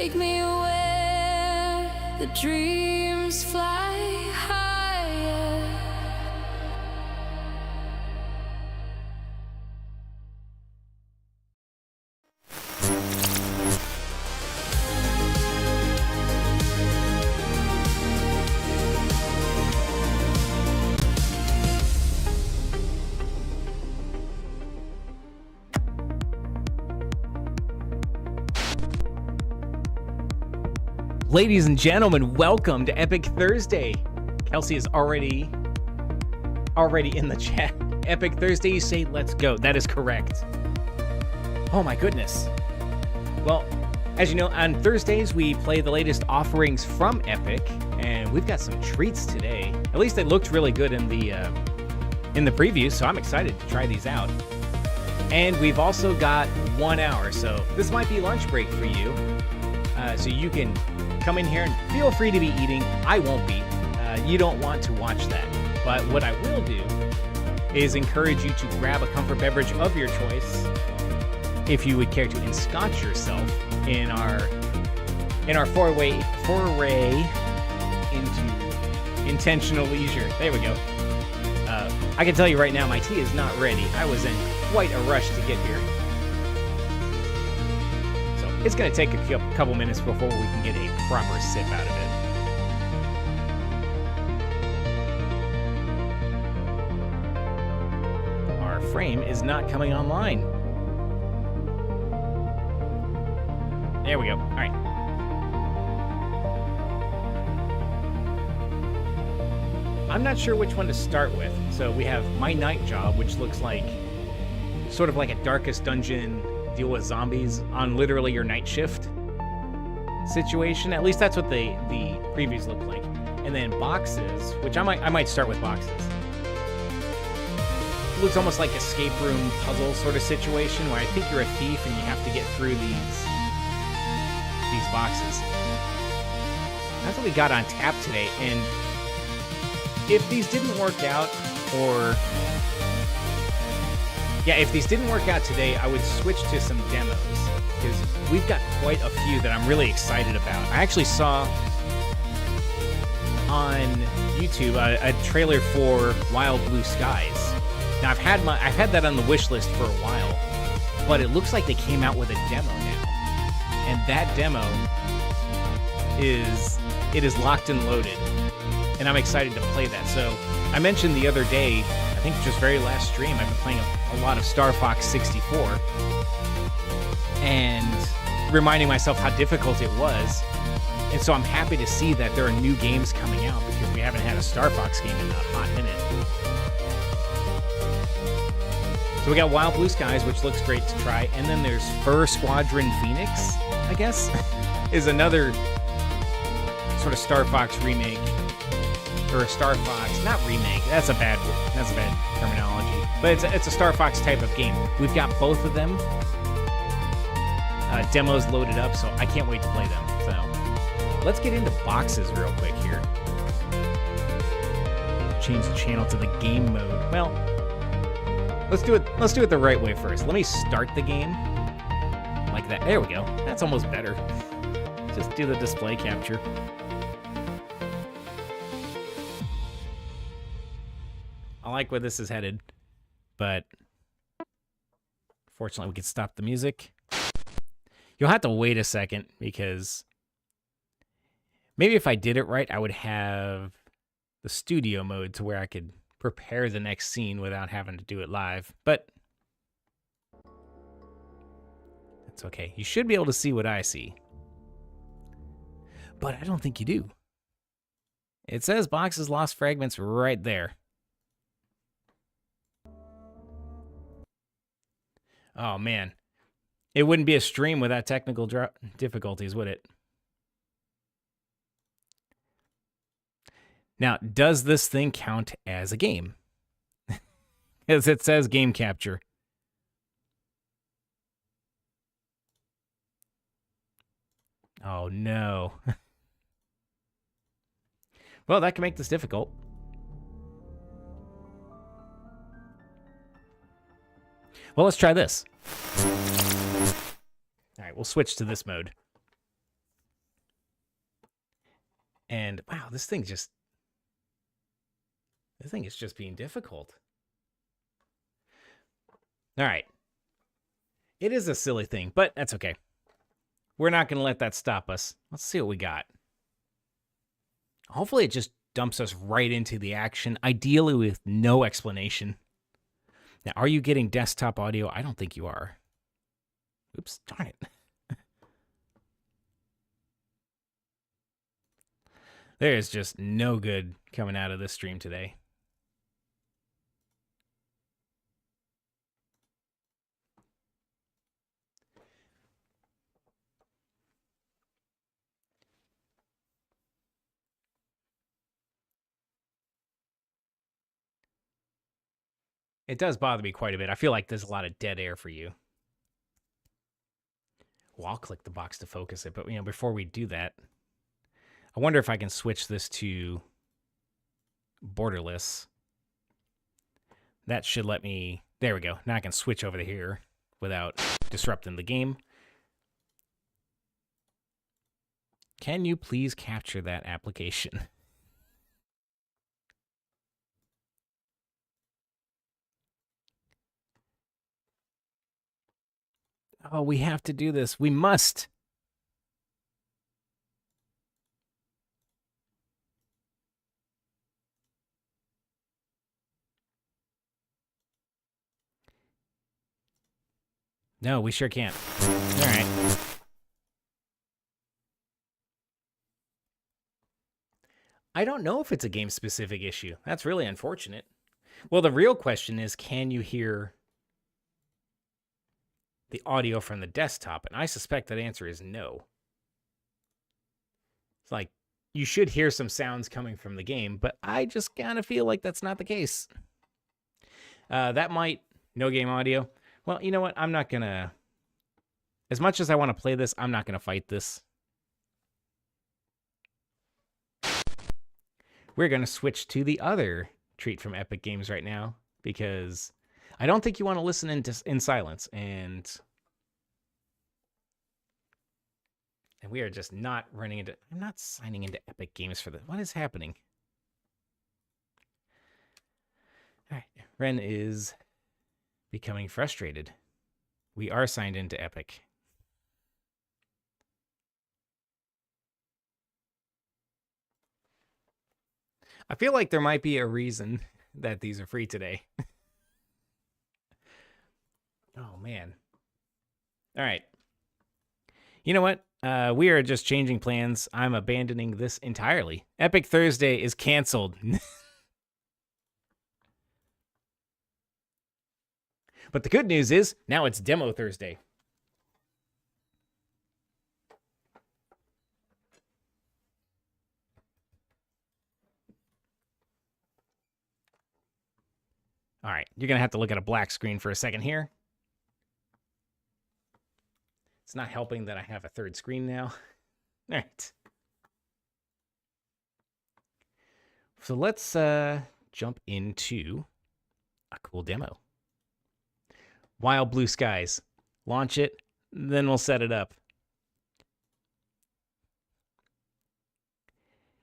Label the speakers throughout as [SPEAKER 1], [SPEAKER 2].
[SPEAKER 1] take me where the dreams fly higher.
[SPEAKER 2] Ladies and gentlemen, welcome to Epic Thursday. Kelsey is already in the chat. Epic Thursday, you say, let's go. That is correct. Oh my goodness. Well, as you know, on Thursdays, we play the latest offerings from Epic, and we've got some treats today. At least they looked really good in the preview, so I'm excited to try these out. And we've also got 1 hour, so this might be lunch break for you. So you can come in here and feel free to be eating. I won't be. You don't want to watch that. But what I will do is encourage you to grab a comfort beverage of your choice if you would care to ensconce yourself in our foray into intentional leisure. There we go. I can tell you right now, my tea is not ready. I was in quite a rush to get here. It's going to take a couple minutes before we can get a proper sip out of it. Our frame is not coming online. There we go. All right. I'm not sure which one to start with. So we have My Night Job, which looks like sort of like a Darkest Dungeon deal with zombies on literally your night shift situation. At least that's what the previews look like. And then Boxes, which I might start with Boxes. It looks almost like escape room puzzle sort of situation where I think you're a thief and you have to get through these boxes. That's what we got on tap today. And if these didn't work out, if these didn't work out today, I would switch to some demos, because we've got quite a few that I'm really excited about. I actually saw on YouTube a trailer for Wild Blue Skies. Now I've had that on the wish list for a while, but it looks like they came out with a demo now, and that demo is locked and loaded, and I'm excited to play that. So I mentioned the other day, I think just very last stream, I've been playing a lot of Star Fox 64 and reminding myself how difficult it was. And so I'm happy to see that there are new games coming out, because we haven't had a Star Fox game in a hot minute. So we got Wild Blue Skies, which looks great to try. And then there's Fur Squadron Phoenix, I guess, is another sort of Star Fox remake. Or a Star Fox, not remake. That's a bad terminology. But it's a Star Fox type of game. We've got both of them. Demos loaded up, so I can't wait to play them. So let's get into Boxes real quick here. Change the channel to the game mode. Well, let's do it the right way first. Let me start the game like that. There we go. That's almost better. Just do the display capture. I like where this is headed, but fortunately we can stop the music. You'll have to wait a second, because maybe if I did it right, I would have the studio mode to where I could prepare the next scene without having to do it live, but that's okay. You should be able to see what I see, but I don't think you do. It says Boxes Lost Fragments right there. Oh, man. It wouldn't be a stream without technical difficulties, would it? Now, does this thing count as a game? As it says game capture. Oh, no. Well, that can make this difficult. Well, let's try this. All right, we'll switch to this mode. And wow, this thing is just being difficult. All right. It is a silly thing, but that's okay. We're not going to let that stop us. Let's see what we got. Hopefully it just dumps us right into the action, ideally with no explanation. Now, are you getting desktop audio? I don't think you are. Oops, darn it. There's just no good coming out of this stream today. It does bother me quite a bit. I feel like there's a lot of dead air for you. Well, I'll click the box to focus it, but before we do that, I wonder if I can switch this to borderless. That should let me, there we go. Now I can switch over to here without disrupting the game. Can you please capture that application? Oh, we have to do this. We must. No, we sure can't. All right. I don't know if it's a game-specific issue. That's really unfortunate. Well, the real question is, can you hear the audio from the desktop? And I suspect that answer is no. It's like, you should hear some sounds coming from the game, but I just kind of feel like that's not the case. That might, no game audio. Well, you know what? I'm not going to, as much as I want to play this, I'm not going to fight this. We're going to switch to the other treat from Epic Games right now, because I don't think you want to listen in silence, and we are just not running into, I'm not signing into Epic Games for this. What is happening? All right, Wrenn is becoming frustrated. We are signed into Epic. I feel like there might be a reason that these are free today. Oh, man. All right. You know what? We are just changing plans. I'm abandoning this entirely. Epic Thursday is canceled. But the good news is, now it's Demo Thursday. All right, you're going to have to look at a black screen for a second here. It's not helping that I have a third screen now. All right. So let's jump into a cool demo. Wild Blue Skies. Launch it, then we'll set it up.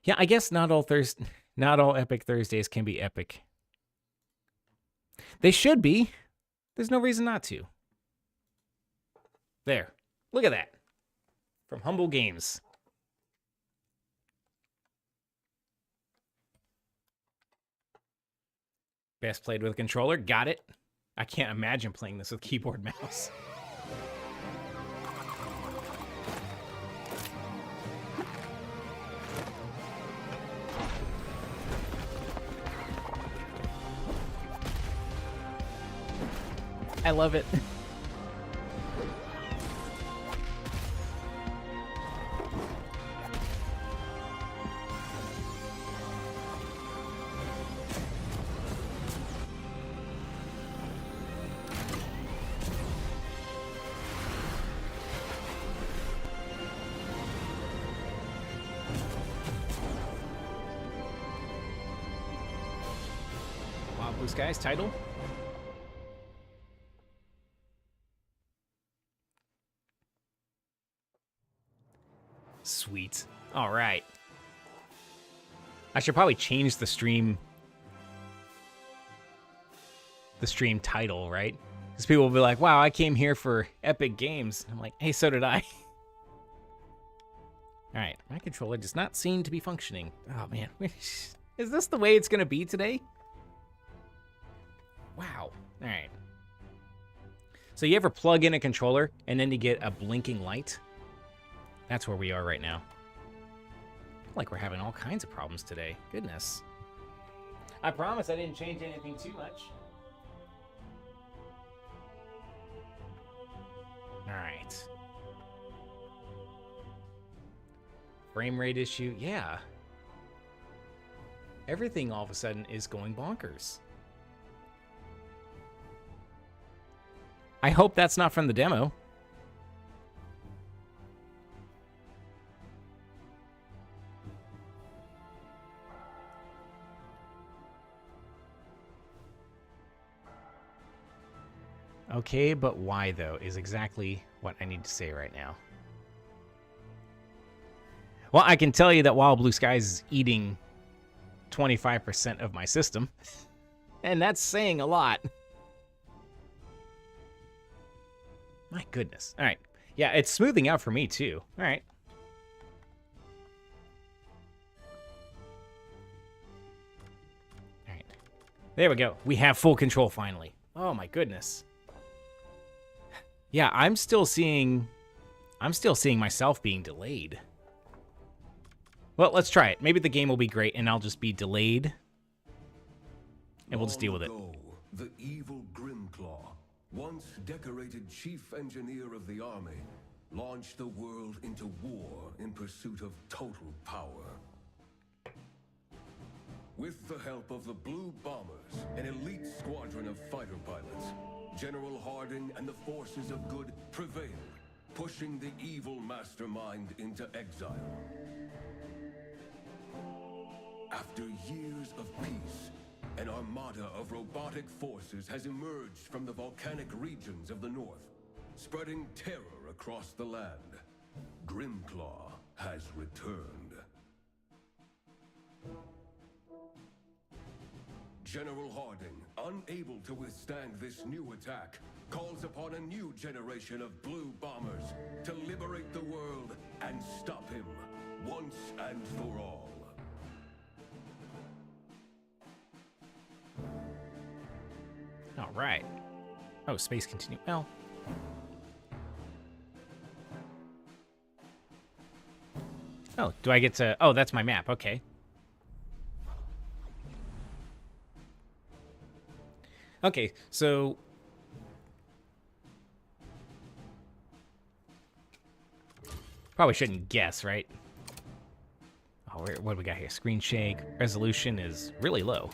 [SPEAKER 2] Yeah, I guess not all Epic Thursdays can be epic. They should be. There's no reason not to. There. Look at that. From Humble Games. Best played with a controller. Got it. I can't imagine playing this with keyboard mouse. I love it. Wild Blue Skies title. Sweet. All right. I should probably change the stream title, right? Because people will be like, wow, I came here for epic games. I'm like, hey, so did I. All right, my controller does not seem to be functioning. Oh, man. Is this the way it's going to be today? Wow. All right. So you ever plug in a controller and then you get a blinking light? That's where we are right now. Like we're having all kinds of problems today. Goodness. I promise I didn't change anything too much. All right. Frame rate issue, yeah. Everything all of a sudden is going bonkers. I hope that's not from the demo. Okay, but why though is exactly what I need to say right now. Well, I can tell you that Wild Blue Skies is eating 25% of my system, and that's saying a lot. My goodness. All right. Yeah, it's smoothing out for me too. All right. All right. There we go. We have full control finally. Oh my goodness. Yeah, I'm still seeing myself being delayed. Well, let's try it. Maybe the game will be great and I'll just be delayed. And we'll just deal with it.
[SPEAKER 3] The evil Grimclaw, once decorated chief engineer of the army, launched the world into war in pursuit of total power. With the help of the Blue Bombers, an elite squadron of fighter pilots, General Harding and the forces of good prevailed, pushing the evil mastermind into exile. After years of peace, an armada of robotic forces has emerged from the volcanic regions of the north, spreading terror across the land. Grimclaw has returned. General Harding, unable to withstand this new attack, calls upon a new generation of Blue Bombers to liberate the world and stop him once and for all.
[SPEAKER 2] All right. Oh, space continue. Well. Oh, do I get to... Oh, that's my map. Okay. Okay, so... Probably shouldn't guess, right? Oh, what do we got here? Screen shake. Resolution is really low.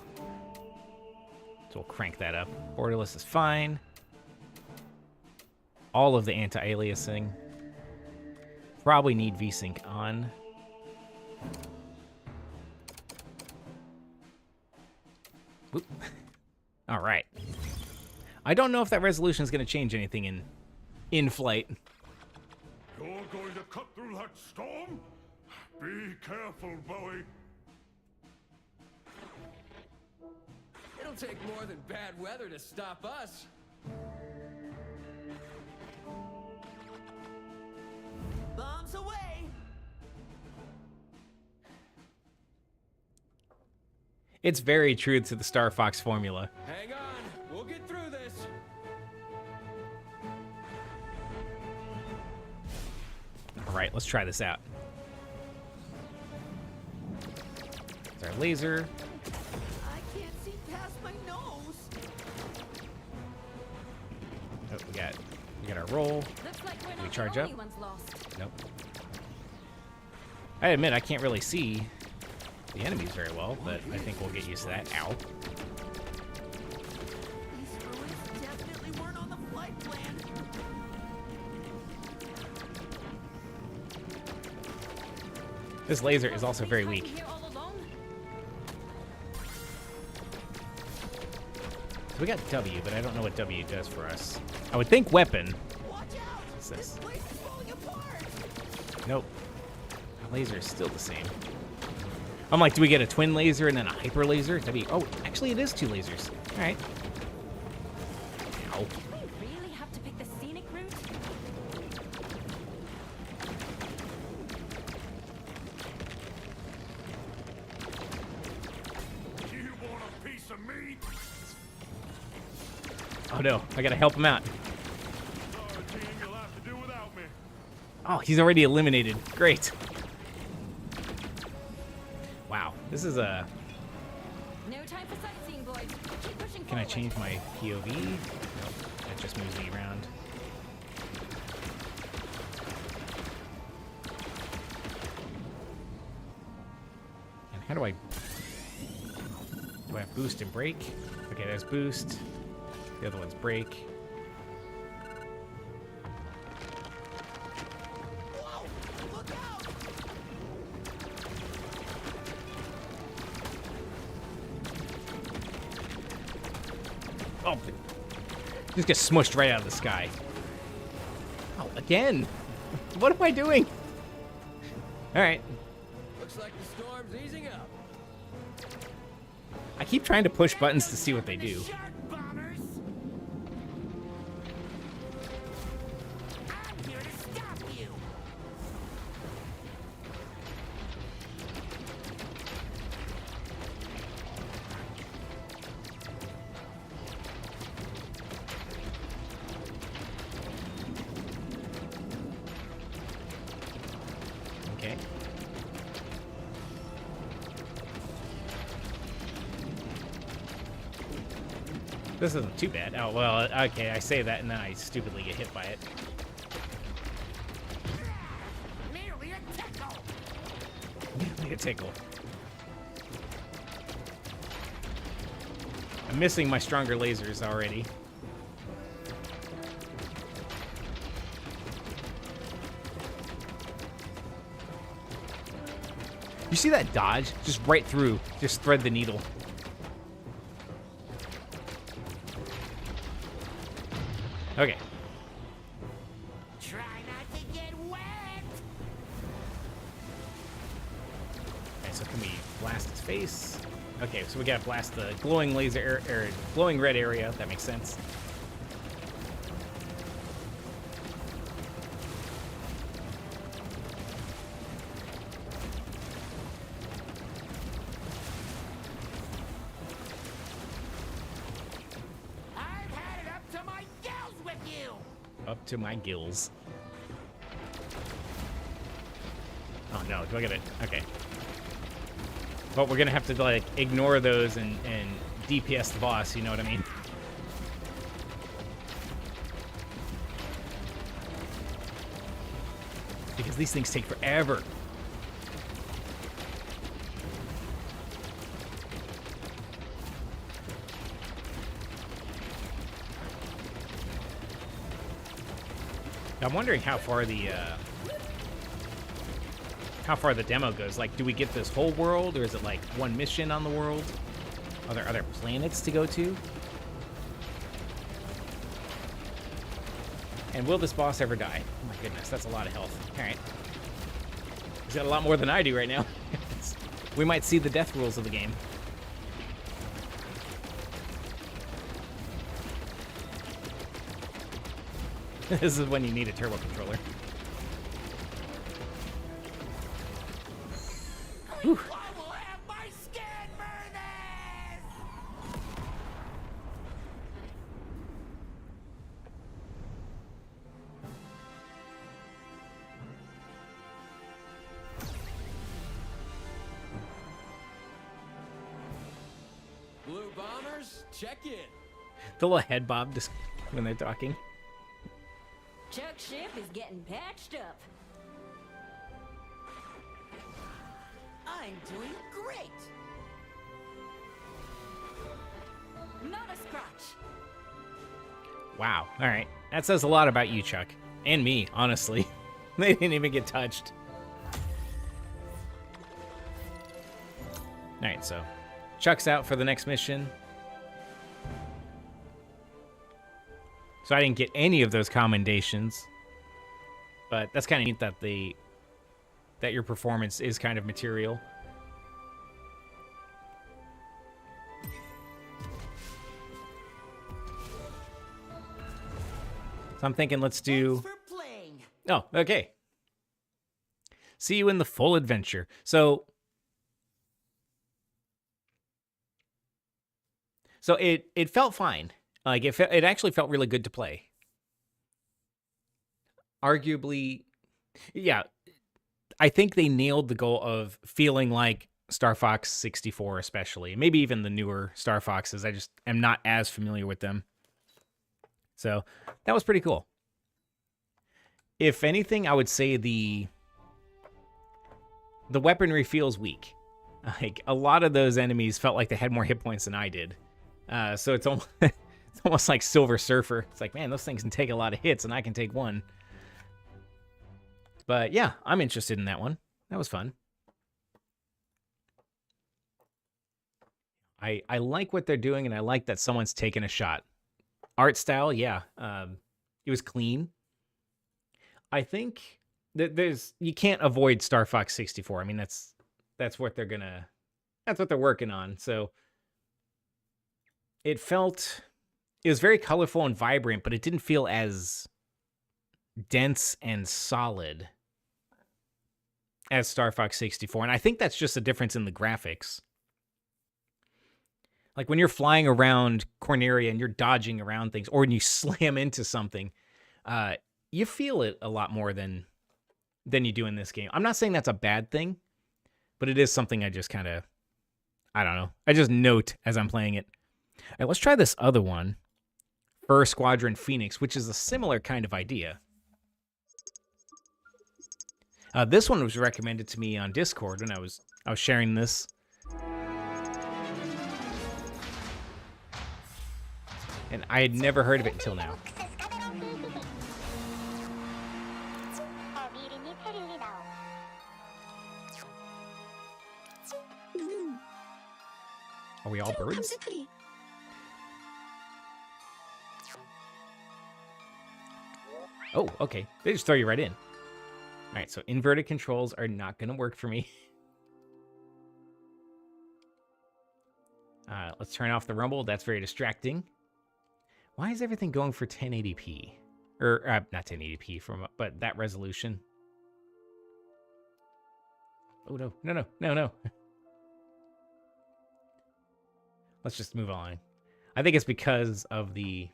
[SPEAKER 2] So we'll crank that up. Borderless is fine. All of the anti-aliasing. Probably need VSync on. Whoop. All right. I don't know if that resolution is going to change anything in flight.
[SPEAKER 4] You're going to cut through that storm? Be careful, Bowie.
[SPEAKER 5] It'll take more than bad weather to stop us. Bombs away!
[SPEAKER 2] It's very true to the Star Fox formula.
[SPEAKER 5] Hang on, we'll get through this.
[SPEAKER 2] All right, let's try this out. There's our laser.
[SPEAKER 5] I can't see past my nose.
[SPEAKER 2] Oh, we got our roll.
[SPEAKER 1] Looks like we're
[SPEAKER 2] we
[SPEAKER 1] not
[SPEAKER 2] charge
[SPEAKER 1] the
[SPEAKER 2] up?
[SPEAKER 1] only ones lost.
[SPEAKER 2] Nope. I admit I can't really see the enemies very well, but I think we'll get used to that. Ow.
[SPEAKER 5] These ruins definitely weren't on the flight plan.
[SPEAKER 2] This laser is also very
[SPEAKER 1] Been
[SPEAKER 2] weak.
[SPEAKER 1] hiding here all along?
[SPEAKER 2] So we got W, but I don't know what W does for us. I would think weapon.
[SPEAKER 5] Watch out!
[SPEAKER 2] What's this?
[SPEAKER 5] This place is falling apart.
[SPEAKER 2] Nope. The laser is still the same. I'm like, do we get a twin laser and then a hyper laser? That'd be... Oh, actually, it is 2 lasers. All right. Ow.
[SPEAKER 6] Do we really have to pick the scenic route?
[SPEAKER 4] You want a piece of meat?
[SPEAKER 2] Oh, no. I gotta help him out.
[SPEAKER 4] Sorry, team, you'll have to do without me.
[SPEAKER 2] Oh, he's already eliminated. Great. Wow. This is a...
[SPEAKER 6] No time for sightseeing, boys. Keep pushing
[SPEAKER 2] Can I
[SPEAKER 6] forward.
[SPEAKER 2] change my POV? Nope. That just moves me around. And how do I... Do I have boost and break? Okay, there's boost. The other one's break. Oh, just get smushed right out of the sky. Oh, again. What am I doing? All right.
[SPEAKER 5] Looks like the storm's easing up.
[SPEAKER 2] I keep trying to push buttons to see what they do.
[SPEAKER 7] Shark bombers! I'm here to stop you!
[SPEAKER 2] Okay. This isn't too bad. Oh, well, okay, I say that and then I stupidly get hit by it.
[SPEAKER 7] Merely a tickle!
[SPEAKER 2] Like a tickle. I'm missing my stronger lasers already. You see that dodge? Just right through. Just thread the needle. Okay.
[SPEAKER 7] Try not to get wet!
[SPEAKER 2] Okay, so can we blast his face? Okay, so we gotta blast the glowing laser glowing red area. That makes sense.
[SPEAKER 7] I've had it up to my gills with you!
[SPEAKER 2] Up to my gills. Oh no, do I get it? Okay. But we're gonna have to like ignore those and DPS the boss, you know what I mean? Because these things take forever. I'm wondering how far the demo goes. Like, do we get this whole world, or is it like one mission on the world? Are there other planets to go to? And will this boss ever die? Oh my goodness, that's a lot of health. All right. He's got a lot more than I do right now. We might see the death rules of the game. This is when you need a turbo controller.
[SPEAKER 7] I will have my skin burners!
[SPEAKER 5] Blue bombers, check in.
[SPEAKER 2] The little head bob just when they're talking.
[SPEAKER 6] Chuck's ship is getting patched up.
[SPEAKER 7] I'm doing great!
[SPEAKER 6] Not a scratch.
[SPEAKER 2] Wow. All right. That says a lot about you, Chuck. And me, honestly. They didn't even get touched. All right, so Chuck's out for the next mission. So I didn't get any of those commendations. But that's kind of neat that your performance is kind of material. So I'm thinking let's do...
[SPEAKER 7] Thanks for playing.
[SPEAKER 2] Oh, okay. See you in the full adventure. So it felt fine. Like it actually felt really good to play. Arguably, yeah, I think they nailed the goal of feeling like Star Fox 64, especially. Maybe even the newer Star Foxes. I just am not as familiar with them. So that was pretty cool. If anything, I would say the weaponry feels weak. Like a lot of those enemies felt like they had more hit points than I did. So it's almost, it's almost like Silver Surfer. It's like, man, those things can take a lot of hits and I can take one. But yeah, I'm interested in that one. That was fun. I like what they're doing, and I like that someone's taking a shot. Art style, yeah. It was clean. I think that you can't avoid Star Fox 64. I mean, that's what they're working on. So it was very colorful and vibrant, but it didn't feel as dense and solid as Star Fox 64. And I think that's just a difference in the graphics. Like when you're flying around Corneria and you're dodging around things, or when you slam into something, you feel it a lot more than you do in this game. I'm not saying that's a bad thing, but it is something I just kind of, I don't know. I just note as I'm playing it. All right, let's try this other one, Fur Squadron Phoenix, which is a similar kind of idea. This one was recommended to me on Discord when I was sharing this. And I had never heard of it until now. Are we all birds? Oh, okay. They just throw you right in. All right, so inverted controls are not going to work for me. Let's turn off the rumble. That's very distracting. Why is everything going for 1080p? Or, not 1080p, but that resolution. Oh, no. No, no. No, no. Let's just move on. I think it's because of the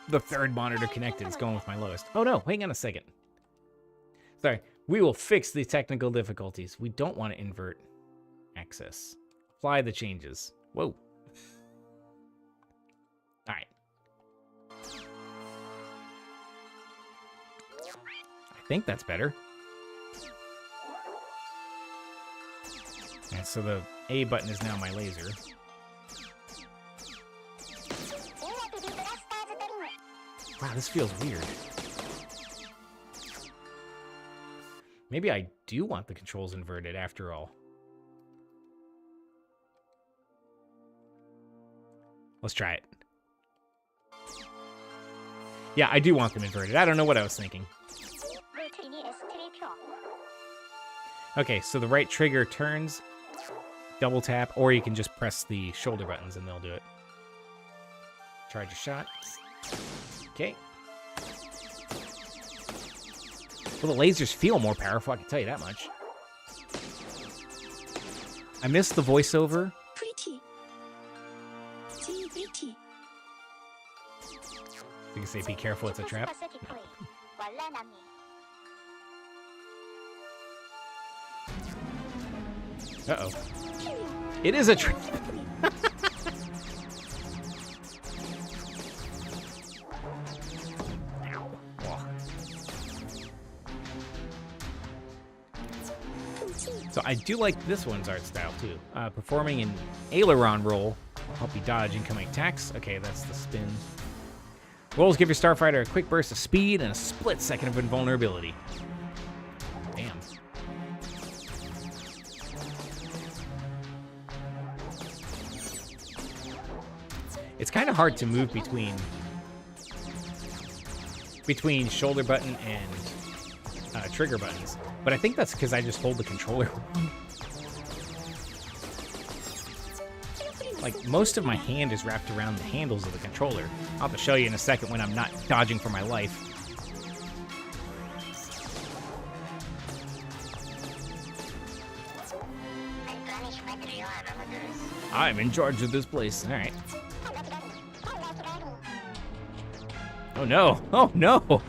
[SPEAKER 2] third monitor connected. It's going with my lowest. Oh, no. Hang on a second. Sorry. We will fix the technical difficulties. We don't want to invert access. Apply the changes. Whoa. All right. I think that's better. And so the A button is now my laser. Wow, this feels weird. Maybe I do want the controls inverted after all. Let's try it. Yeah, I do want them inverted. I don't know what I was thinking. Okay, so the right trigger turns, double tap, or you can just press the shoulder buttons and they'll do it. Charge a shot. Okay. Well, the lasers feel more powerful, I can tell you that much. I missed the voiceover.
[SPEAKER 8] Pretty. See, pretty.
[SPEAKER 2] You can say, be careful, it's a trap. Uh-oh. It is a trap. So I do like this one's art style too. Performing an aileron roll will help you dodge incoming attacks. Okay, that's the spin. Rolls give your starfighter a quick burst of speed and a split second of invulnerability. Damn. It's kind of hard to move between shoulder button and trigger buttons. But I think that's because I just hold the controller wrong. Like, most of my hand is wrapped around the handles of the controller. I'll have to show you in a second when I'm not dodging for my life. I'm in charge of this place. All right. Oh no! Oh no!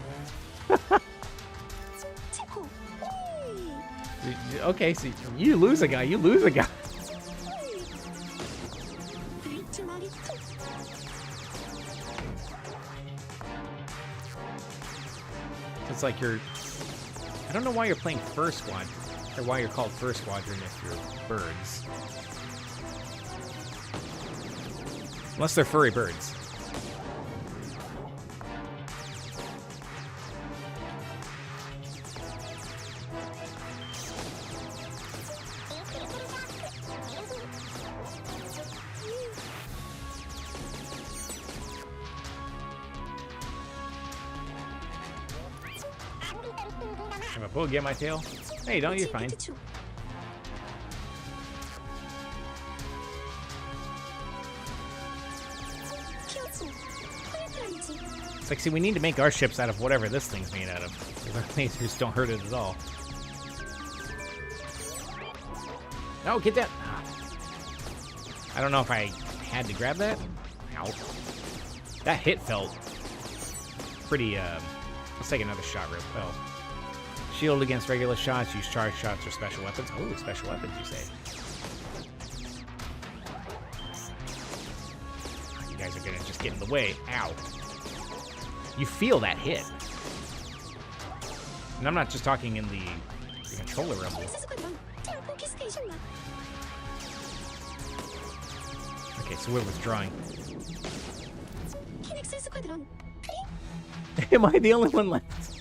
[SPEAKER 2] Okay, so you lose a guy. You lose a guy. It's like you're... I don't know why you're playing First Squad, or why you're called First Squadron if you're birds. Unless they're furry birds. Have a boogie on my tail? Hey, don't, you're fine. It's like, see, we need to make our ships out of whatever this thing's made out of. Because our lasers don't hurt it at all. No, get that! Ah. I don't know if I had to grab that. Ow. That hit felt pretty, let's take another shot real quick. Oh. Shield against regular shots, use charge shots or special weapons. Oh, special weapons, you say. You guys are gonna just get in the way. Ow. You feel that hit. And I'm not just talking in the controller rumble. Okay, so we're withdrawing. Am I the only one left?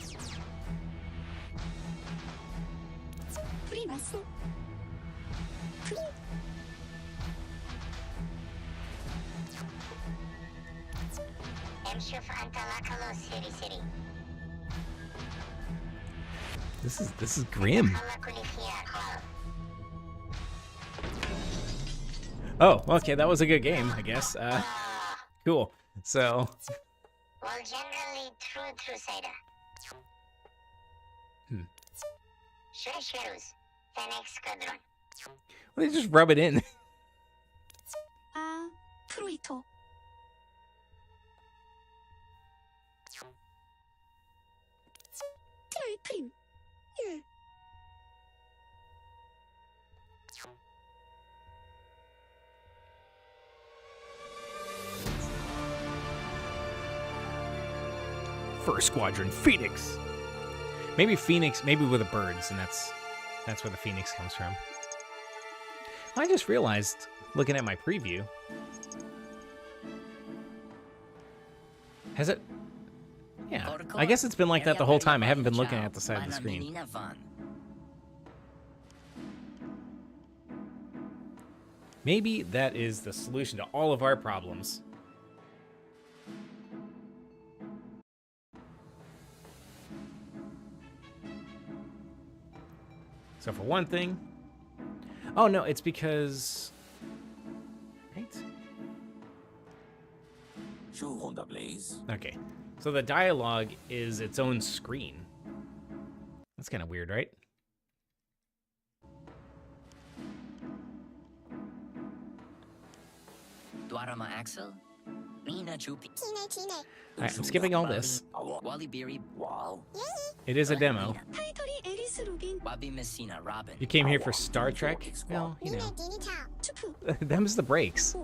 [SPEAKER 2] This is grim. Oh, okay, that was a good game, I guess. Cool. So.
[SPEAKER 8] Well, generally true cider. Shurus, Phoenix Squadron.
[SPEAKER 2] Well, they just rub it in.
[SPEAKER 8] 프로이토. 트라이크림.
[SPEAKER 2] First Squadron, Phoenix. Maybe Phoenix, maybe with the birds, and that's where the Phoenix comes from. I just realized, looking at my preview, has it? Yeah, I guess it's been like that the whole time. I haven't been looking at the side of the screen. Maybe that is the solution to all of our problems. So for one thing... Oh, no, it's because... Right? Okay. So the dialogue is its own screen. That's kind of weird, right?
[SPEAKER 9] Axel.
[SPEAKER 2] Alright, I'm skipping all this. It is a demo. You came here for Star Trek? Well, you know. Them's the breaks.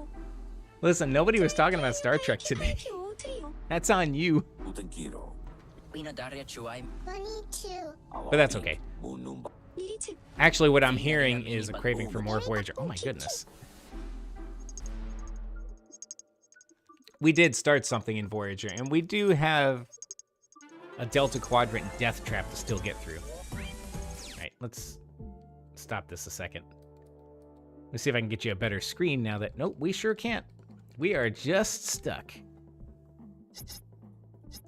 [SPEAKER 2] Listen, nobody was talking about Star Trek today. That's on you. But that's okay. Actually, what I'm hearing is a craving for more Voyager. Oh my goodness. We did start something in Voyager, and we do have a Delta Quadrant death trap to still get through. Alright, let's stop this a second. Let's see if I can get you a better screen now that... Nope, we sure can't. We are just stuck.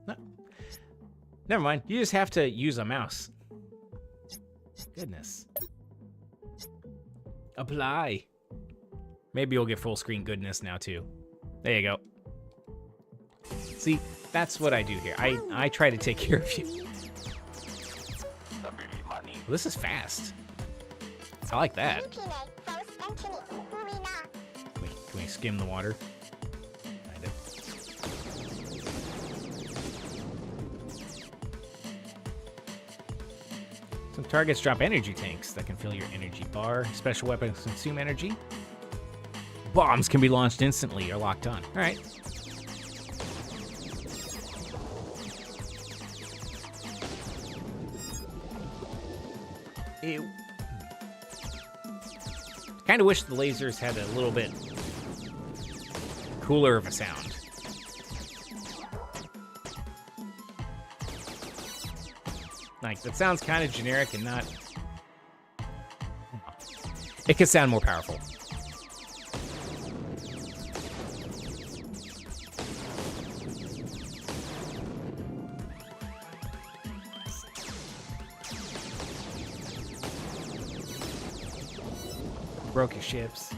[SPEAKER 2] No. Never mind, you just have to use a mouse. Goodness. Apply. Maybe you'll get full screen goodness now, too. There you go. See, that's what I do here. I try to take care of you. Well, this is fast. I like that. Can we skim the water? Kind of. Some targets drop energy tanks that can fill your energy bar. Special weapons consume energy. Bombs can be launched instantly or locked on. All right. Ew. Kind of wish the lasers had a little bit cooler of a sound. Like, that sounds kind of generic and not... It could sound more powerful. Broke your ships.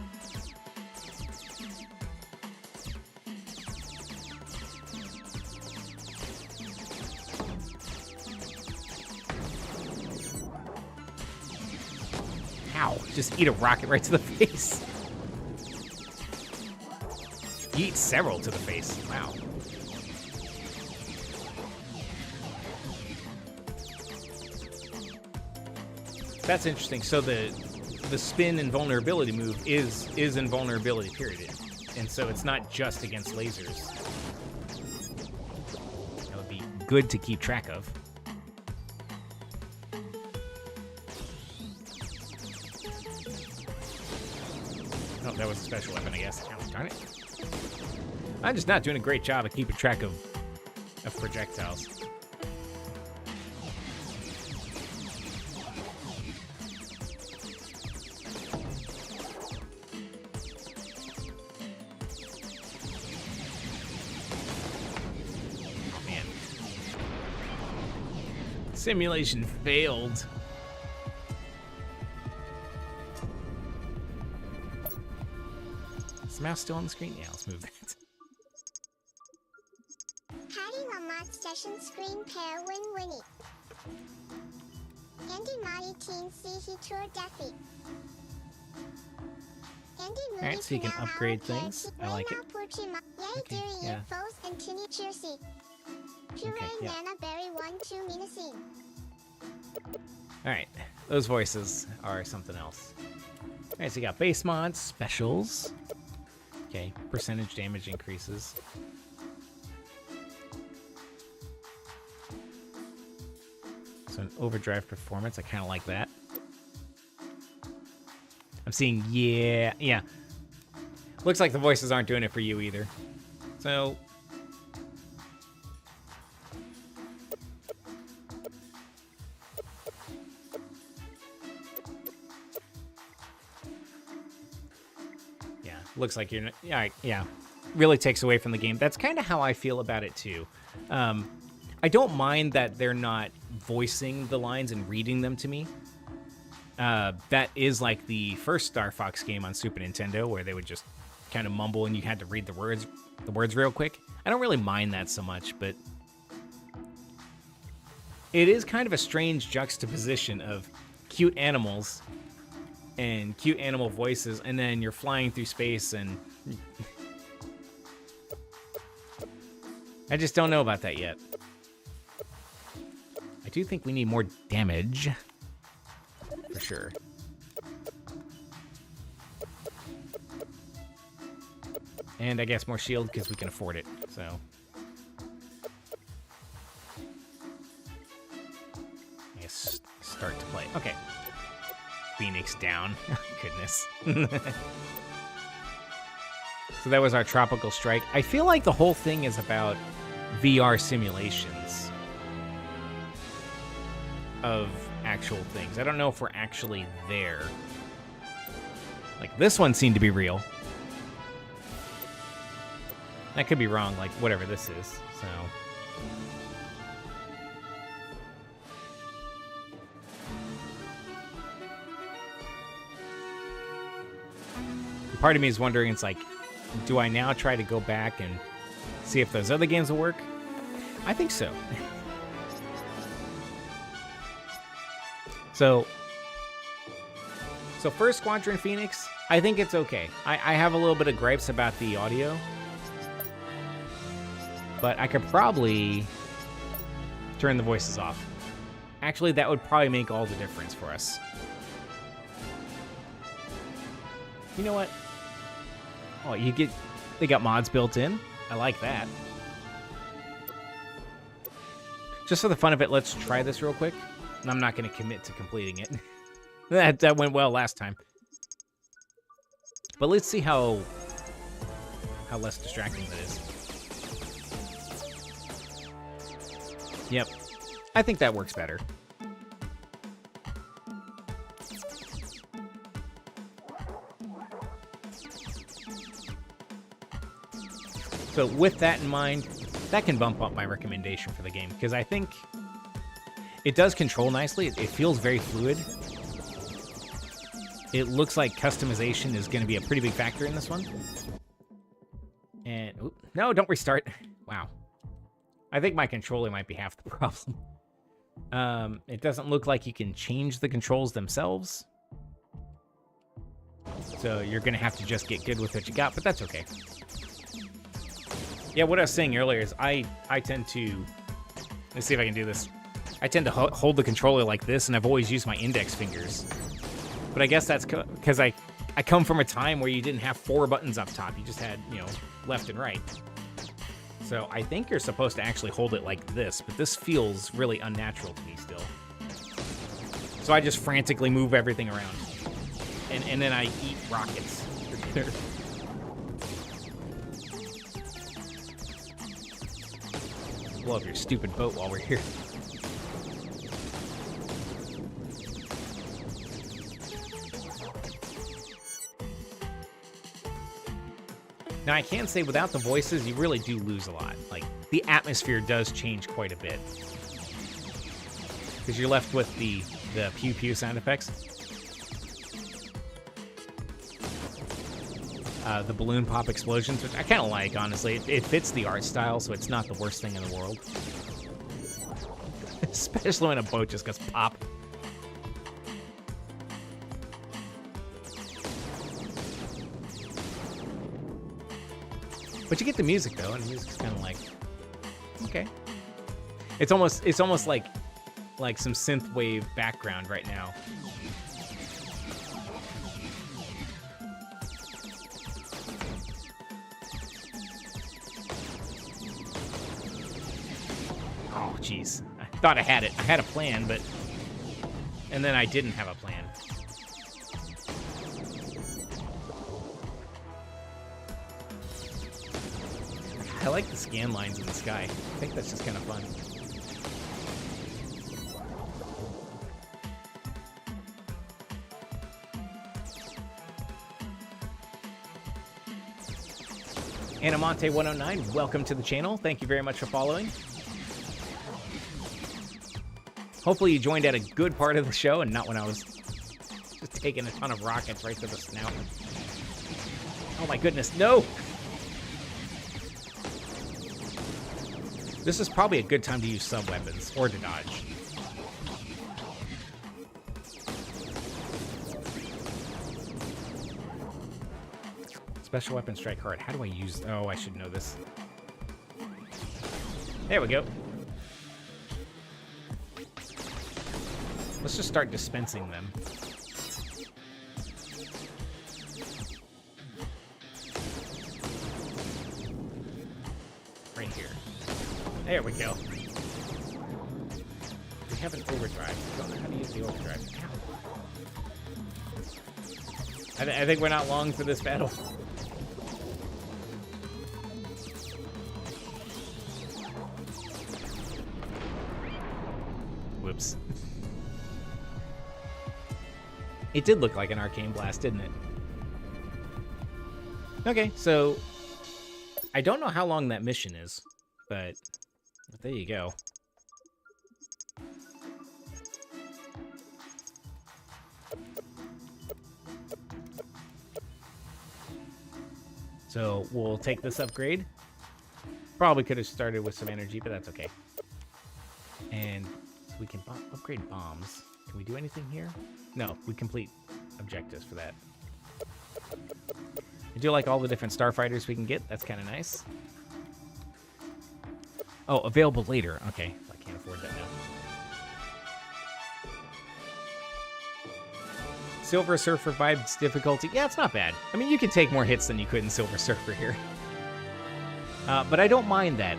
[SPEAKER 2] Ow, just eat a rocket right to the face. You eat several to the face. Wow. That's interesting. So the spin invulnerability move is invulnerability, period. And so it's not just against lasers. That would be good to keep track of. Oh, that was a special weapon, I guess. Oh, darn it. I'm just not doing a great job of keeping track of projectiles. Simulation failed. Is the mouse still on the screen? Yeah, let's move that.
[SPEAKER 8] Having a mod session screen pair win-winning. Andy Marty Teen see he tour Deathy.
[SPEAKER 2] Alright, so you can upgrade things. I like it. Okay, yeah. Okay, yeah. Alright, those voices are something else. Alright, so you got base mods, specials. Okay, percentage damage increases. So an overdrive performance, I kind of like that. I'm seeing, yeah. Looks like the voices aren't doing it for you either. So... looks like you're... Yeah. Really takes away from the game. That's kind of how I feel about it, too. I don't mind that they're not voicing the lines and reading them to me. That is like the first Star Fox game on Super Nintendo, where they would just kind of mumble and you had to read the words real quick. I don't really mind that so much, but it is kind of a strange juxtaposition of cute animals and cute animal voices, and then you're flying through space, and I just don't know about that yet. I do think we need more damage, for sure. And I guess more shield, because we can afford it, so. I guess start to play. Okay. Phoenix down. Goodness. So that was our tropical strike. I feel like the whole thing is about VR simulations of actual things. I don't know if we're actually there. Like, this one seemed to be real. I could be wrong, like, whatever this is, so... part of me is wondering, it's like, do I now try to go back and see if those other games will work? I think so. So first Squadron Phoenix, I think it's okay. I have a little bit of gripes about the audio, but I could probably turn the voices off. Actually, that would probably make all the difference for us. You know what? Oh, they got mods built in. I like that. Just for the fun of it, let's try this real quick. And I'm not going to commit to completing it. That went well last time. But let's see how less distracting that is. Yep. I think that works better. So with that in mind, that can bump up my recommendation for the game, because I think it does control nicely. It feels very fluid. It looks like customization is going to be a pretty big factor in this one. And, no, don't restart. Wow. I think my controller might be half the problem. It doesn't look like you can change the controls themselves. So you're going to have to just get good with what you got, but that's okay. Yeah, what I was saying earlier is I tend to... Let's see if I can do this. I tend to hold the controller like this, and I've always used my index fingers. But I guess that's because I come from a time where you didn't have 4 buttons up top. You just had, left and right. So I think you're supposed to actually hold it like this, but this feels really unnatural to me still. So I just frantically move everything around. And then I eat rockets. Blow up your stupid boat while we're here. Now, I can say without the voices, you really do lose a lot. Like, the atmosphere does change quite a bit. Because you're left with the pew-pew sound effects. The balloon pop explosions, which I kind of like, honestly. It fits the art style, so it's not the worst thing in the world. Especially when a boat just goes pop. But you get the music though, and the music's kind of like, okay. It's almost like some synthwave background right now. Oh, jeez. I thought I had it. I had a plan, but... And then I didn't have a plan. I like the scan lines in the sky. I think that's just kind of fun. Anamonte109, welcome to the channel. Thank you very much for following. Hopefully you joined at a good part of the show and not when I was just taking a ton of rockets right to the snout. Oh my goodness, no! This is probably a good time to use sub-weapons, or to dodge. Special weapon strike hard. How do I use... Oh, I should know this. There we go. Let's just start dispensing them. Right here. There we go. We have an overdrive. I don't know how to use the overdrive. I think we're not long for this battle. Whoops. It did look like an arcane blast, didn't it? Okay, so I don't know how long that mission is, but there you go. So we'll take this upgrade. Probably could have started with some energy, but that's okay. And so we can upgrade bombs. Can we do anything here? No, we complete objectives for that. I do like all the different starfighters we can get. That's kind of nice. Oh, available later. Okay, I can't afford that now. Silver Surfer vibes difficulty. Yeah, it's not bad. I mean, you can take more hits than you could in Silver Surfer here. But I don't mind that.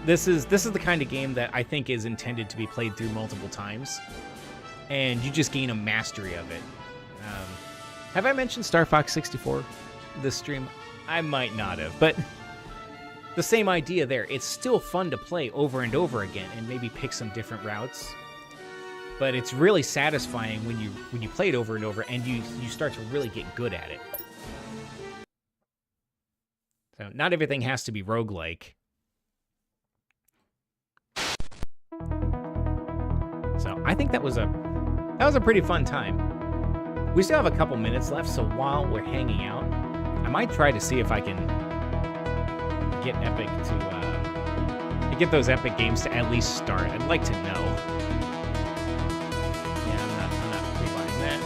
[SPEAKER 2] This is the kind of game that I think is intended to be played through multiple times, and you just gain a mastery of it. Have I mentioned Star Fox 64 this stream? I might not have, but the same idea there. It's still fun to play over and over again and maybe pick some different routes. But it's really satisfying when you play it over and over and you start to really get good at it. So not everything has to be roguelike. So I think that was a pretty fun time. We still have a couple minutes left, so while we're hanging out, I might try to see if I can get Epic to get those Epic games to at least start. I'd like to know. Yeah, I'm not pre-buying that.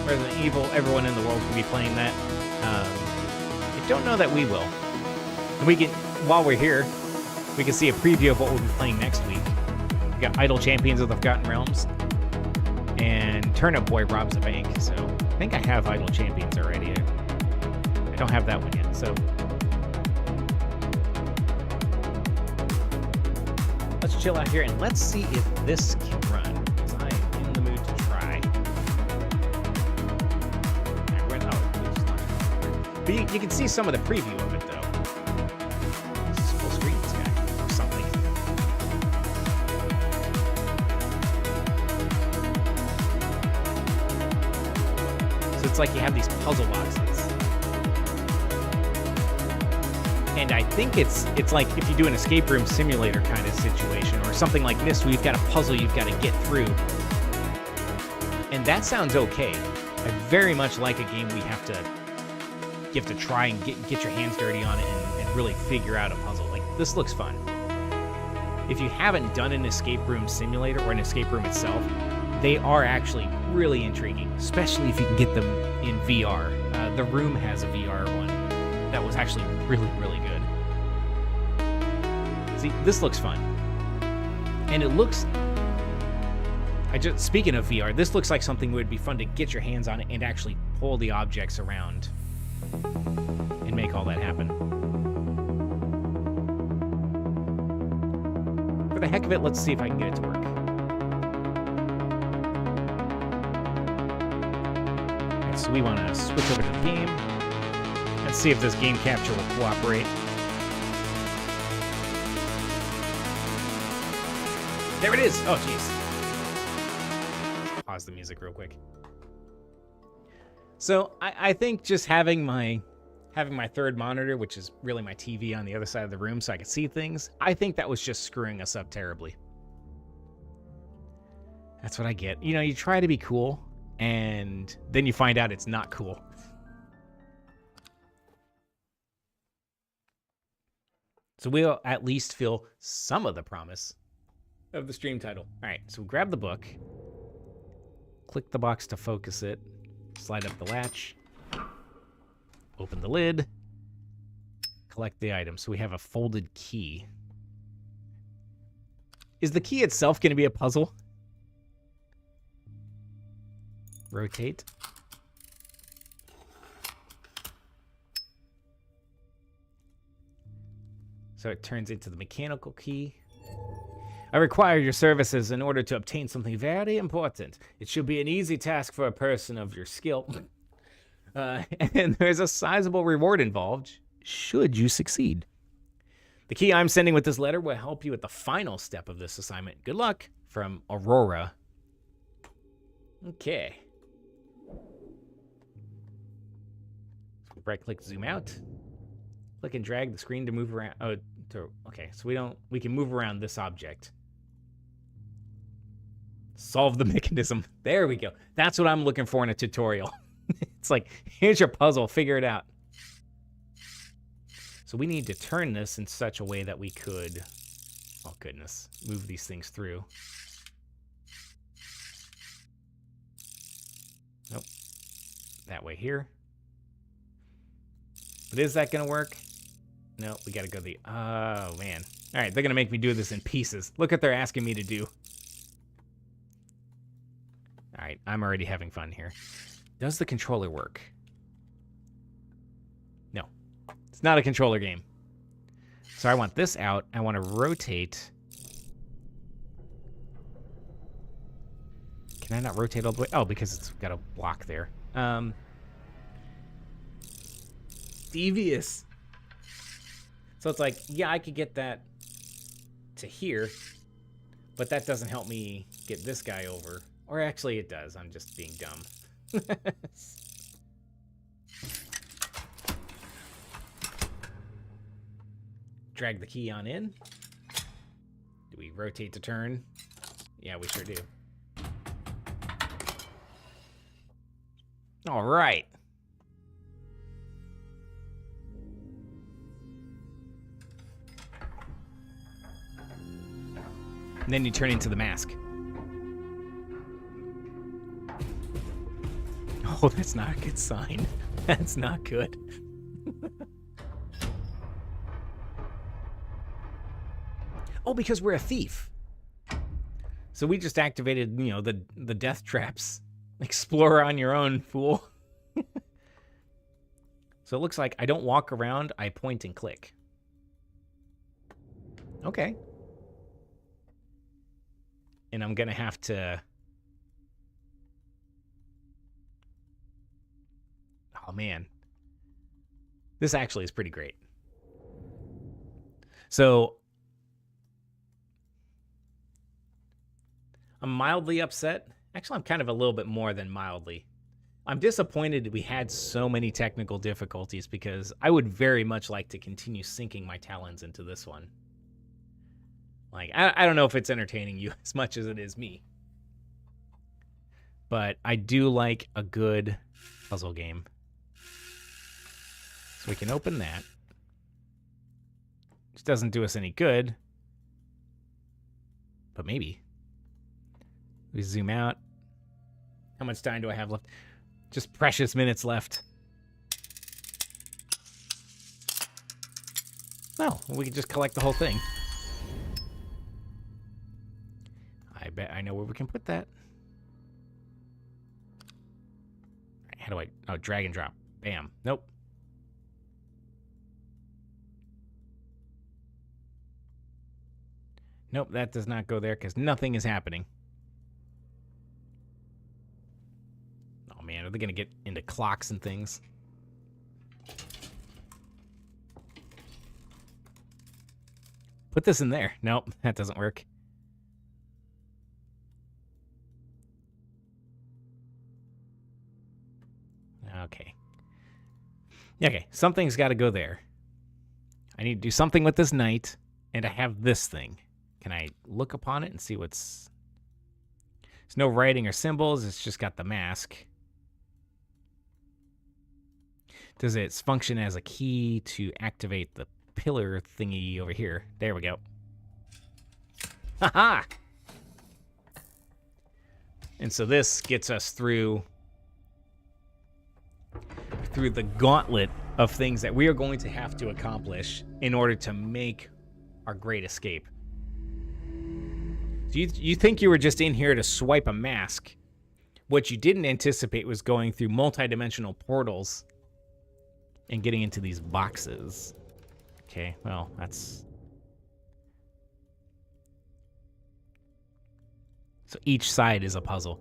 [SPEAKER 2] Resident Evil, everyone in the world can be playing that. I don't know that we will. And we can, while we're here, we can see a preview of what we'll be playing next week. We got Idle Champions of the Forgotten Realms and Turnip Boy Robs a Bank. So I think I have Idle Champions already. I don't have that one yet. So let's chill out here and let's see if this can run, because I am in the mood to try. But you can see some of the preview of it, though. This is full screen, this guy, or something. So it's like you have these puzzle boxes. And I think it's like if you do an escape room simulator kind of situation or something like this where you've got a puzzle you've got to get through. And that sounds okay. I very much like a game you have to try and get your hands dirty on it and really figure out a puzzle. Like, this looks fun. If you haven't done an escape room simulator or an escape room itself, they are actually really intriguing, especially if you can get them in VR. The Room has a VR one that was actually really, really good. See, this looks fun. And it looks... speaking of VR, this looks like something that would be fun to get your hands on it and actually pull the objects around and make all that happen. For the heck of it, let's see if I can get it to work. Okay, so we want to switch over to the game. Let's see if this game capture will cooperate. There it is! Oh, jeez. Pause the music real quick. So I think just having my third monitor, which is really my TV on the other side of the room so I can see things, I think that was just screwing us up terribly. That's what I get. You know, you try to be cool, and then you find out it's not cool. So we'll at least feel some of the promise of the stream title. All right, so grab the book, click the box to focus it, slide up the latch, open the lid, collect the item. So we have a folded key. Is the key itself going to be a puzzle? Rotate. So it turns into the mechanical key. I require your services in order to obtain something very important. It should be an easy task for a person of your skill. And there's a sizable reward involved, should you succeed. The key I'm sending with this letter will help you at the final step of this assignment. Good luck, from Aurora. Okay. Right-click, zoom out. Click and drag the screen to move around. Okay, so we can move around this object. Solve the mechanism. There we go. That's what I'm looking for in a tutorial. It's like, here's your puzzle, figure it out. So we need to turn this in such a way that we could, oh goodness, move these things through. Nope. That way here. But is that going to work? No, we got to go the... Oh, man. All right, they're going to make me do this in pieces. Look what they're asking me to do. All right, I'm already having fun here. Does the controller work? No. It's not a controller game. So I want this out. I want to rotate. Can I not rotate all the way? Oh, because it's got a block there. Devious. So it's like, yeah, I could get that to here, but that doesn't help me get this guy over. Or actually it does. I'm just being dumb. Drag the key on in. Do we rotate to turn? Yeah, we sure do. All right. And then you turn into the mask. Oh, that's not a good sign. That's not good. Oh, because we're a thief. So we just activated, you know, the death traps. Explore on your own, fool. So it looks like I don't walk around, I point and click. Okay. And I'm going to have to... Oh, man. This actually is pretty great. So... I'm mildly upset. Actually, I'm kind of a little bit more than mildly. I'm disappointed we had so many technical difficulties because I would very much like to continue sinking my talons into this one. Like, I don't know if it's entertaining you as much as it is me. But I do like a good puzzle game. So we can open that. Which doesn't do us any good. But maybe. We zoom out. How much time do I have left? Just precious minutes left. Oh, we can just collect the whole thing. I bet I know where we can put that. How do I... Oh, drag and drop. Bam. Nope. Nope, that does not go there because nothing is happening. Oh, man, are they going to get into clocks and things? Put this in there. Nope, that doesn't work. Okay. Okay, something's got to go there. I need to do something with this knight, and I have this thing. Can I look upon it and see what's... There's no writing or symbols. It's just got the mask. Does it function as a key to activate the pillar thingy over here? There we go. Ha-ha! And so this gets us through the gauntlet of things that we are going to have to accomplish in order to make our great escape. So you think you were just in here to swipe a mask. What you didn't anticipate was going through multi-dimensional portals and getting into these boxes. Okay, well, that's... So each side is a puzzle.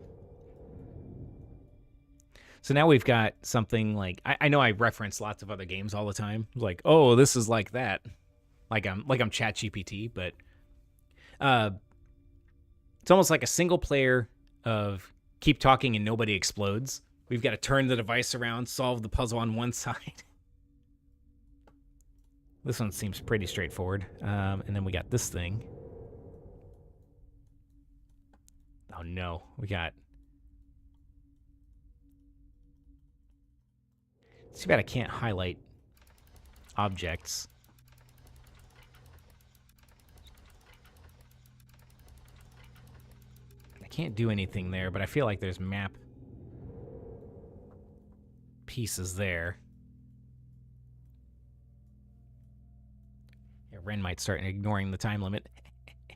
[SPEAKER 2] So now we've got something like... I know I reference lots of other games all the time. Like, oh, this is like that. Like I'm ChatGPT, but... It's almost like a single player of keep talking and nobody explodes. We've got to turn the device around, solve the puzzle on one side. This one seems pretty straightforward. And then we got this thing. Oh no, we got... It's too bad I can't highlight objects. can't do anything there, but I feel like there's map pieces there. Yeah, Wrenn might start ignoring the time limit. I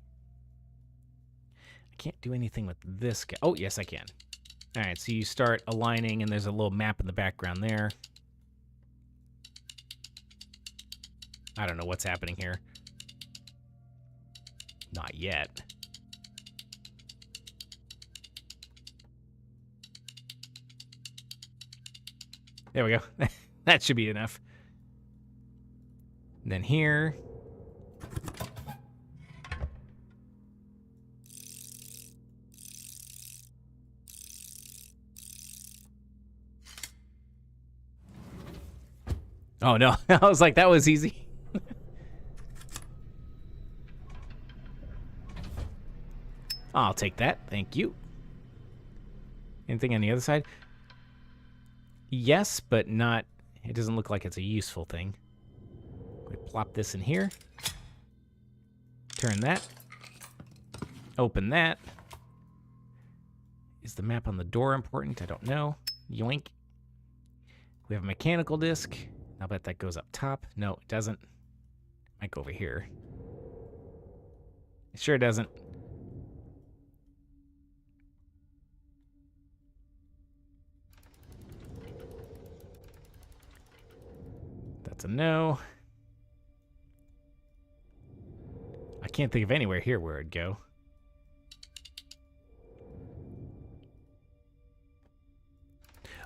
[SPEAKER 2] can't do anything with this guy. Oh, yes, I can. All right, so you start aligning, and there's a little map in the background there. I don't know what's happening here. Not yet. There we go. That should be enough. And then here. Oh, no. I was like, that was easy. I'll take that. Thank you. Anything on the other side? Yes, but not... It doesn't look like it's a useful thing. We plop this in here. Turn that. Open that. Is the map on the door important? I don't know. Yoink. We have a mechanical disc. I'll bet that goes up top. No, it doesn't. Might go over here. It sure doesn't. That's a no. I can't think of anywhere here where it'd go.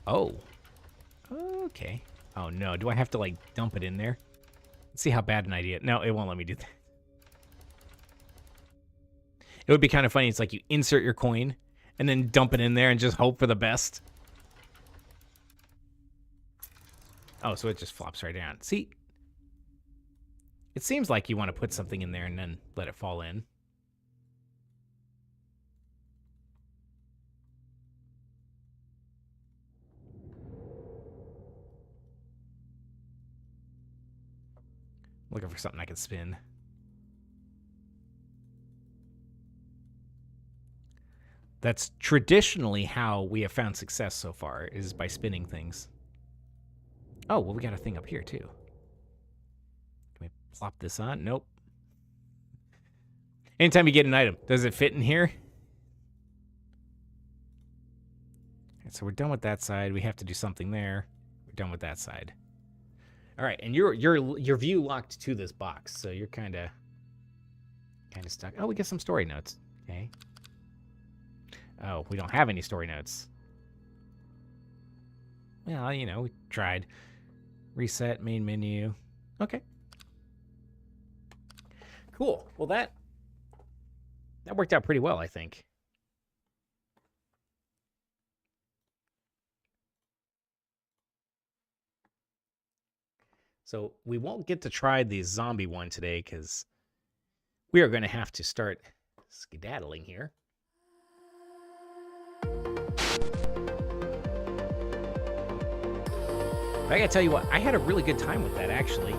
[SPEAKER 2] Oh. Okay. Oh, no. Do I have to, like, dump it in there? Let's see how bad an idea. No, it won't let me do that. It would be kind of funny. It's like you insert your coin and then dump it in there and just hope for the best. Oh, so it just flops right down. See? It seems like you want to put something in there and then let it fall in. Looking for something I can spin. That's traditionally how we have found success so far, is by spinning things. Oh, well, we got a thing up here, too. Can we plop this on? Nope. Anytime you get an item, does it fit in here? Right, so we're done with that side. We have to do something there. We're done with that side. All right, and your view locked to this box, so you're kind of stuck. Oh, we get some story notes. Okay. Oh, we don't have any story notes. Well, you know, we tried. Reset main menu. Okay. Cool. Well, that worked out pretty well, I think. So we won't get to try the zombie one today because we are going to have to start skedaddling here. But I gotta tell you what, I had a really good time with that, actually.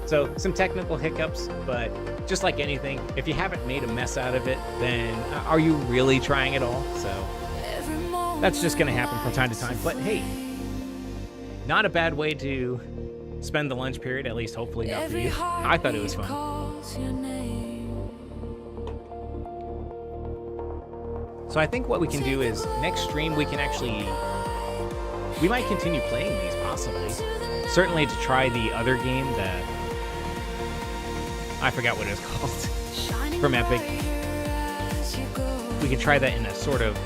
[SPEAKER 2] So, some technical hiccups, but just like anything, if you haven't made a mess out of it, then are you really trying at all? So, that's just gonna happen from time to time. But hey, not a bad way to spend the lunch period, at least hopefully not for you. I thought it was fun. So I think what we can do is, next stream we can actually... We might continue playing these, possibly. Certainly to try the other game that... I forgot what it was called. From Epic. We can try that in a sort of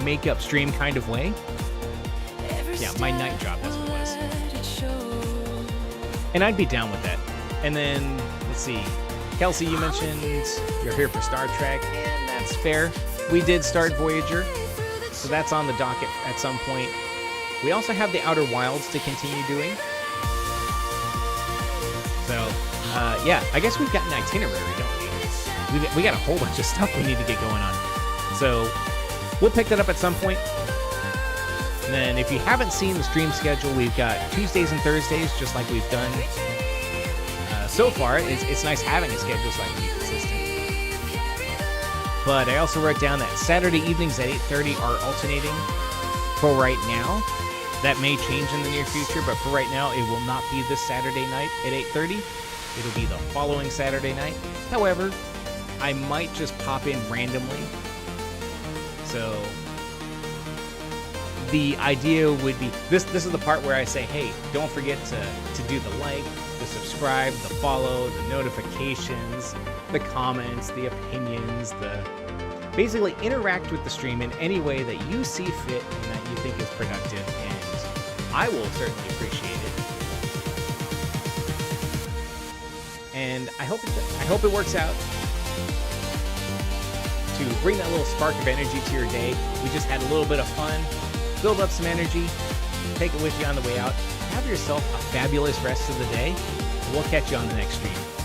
[SPEAKER 2] make-up stream kind of way. Yeah, My Night Job, that's what it was. And I'd be down with that. And then, let's see. Kelsey, you mentioned you're here for Star Trek, and that's fair. We did start Voyager, so that's on the docket at some point. We also have the Outer Wilds to continue doing. So, yeah, I guess we've got an itinerary, don't we? We got a whole bunch of stuff we need to get going on. So, we'll pick that up at some point. And then if you haven't seen the stream schedule, we've got Tuesdays and Thursdays, just like we've done so far. It's nice having a schedule so I can be consistent. But I also wrote down that Saturday evenings at 8:30 are alternating for right now. That may change in the near future, but for right now, it will not be this Saturday night at 8:30. It'll be the following Saturday night. However, I might just pop in randomly. So the idea would be, this is the part where I say, hey, don't forget to do the like, the subscribe, the follow, the notifications, the comments, the opinions, basically interact with the stream in any way that you see fit and that you think is productive, and I will certainly appreciate it. And I hope it works out to bring that little spark of energy to your day. We just had a little bit of fun, build up some energy, take it with you on the way out. Have yourself a fabulous rest of the day, and we'll catch you on the next stream.